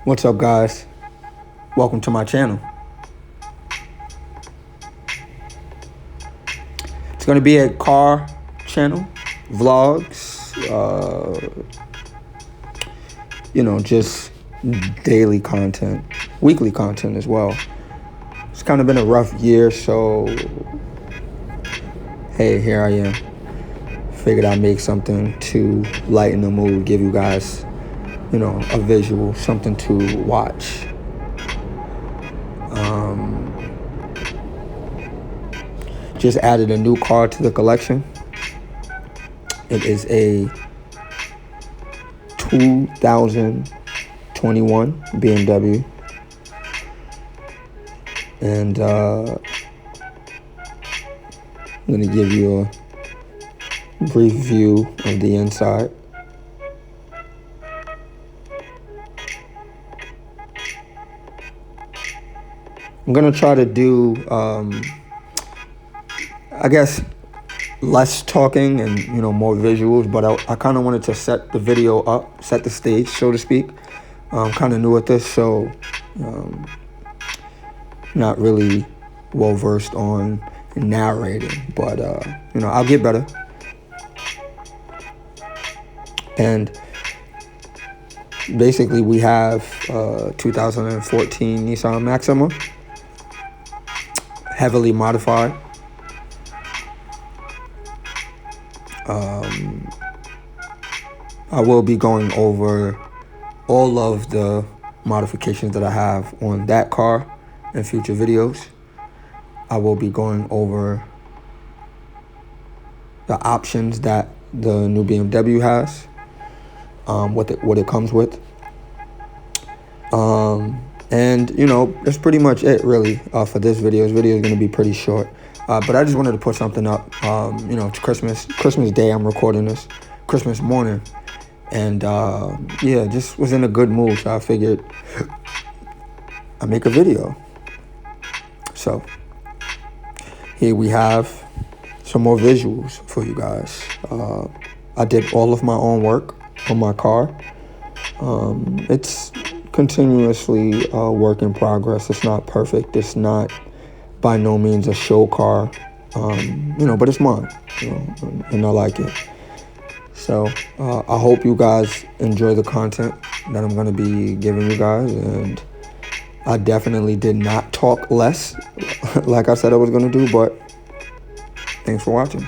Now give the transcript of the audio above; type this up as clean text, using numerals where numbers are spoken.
What's up, guys? Welcome to my channel. It's going to be a car channel, vlogs, just daily content, weekly content as well. It's kind of been a rough year, so hey, here I am. Figured I'd make something to lighten the mood, give you guys, a visual, something to watch. Just added a new car to the collection. It is a 2021 BMW. And I'm going to give you a brief view of the inside. I'm going to try to do, less talking and, more visuals, but I kind of wanted to set the video up, set the stage, so to speak. I'm kind of new at this, so not really well-versed on narrating, but, I'll get better. And basically, we have 2014 Nissan Maxima, heavily modified. I will be going over all of the modifications that I have on that car in future videos. I will be going over the options that the new BMW has, what it comes with. And that's pretty much it, really, for this video. This video is going to be pretty short. But I just wanted to put something up. It's Christmas Day. I'm recording this, Christmas morning. And, just was in a good mood. So I figured I'd make a video. So here we have some more visuals for you guys. I did all of my own work on my car. It's continuously a work in progress. It's not perfect. It's not by no means a show car, but it's mine, and I like it. So I hope you guys enjoy the content that I'm going to be giving you guys. And I definitely did not talk less like I said I was going to do, but thanks for watching.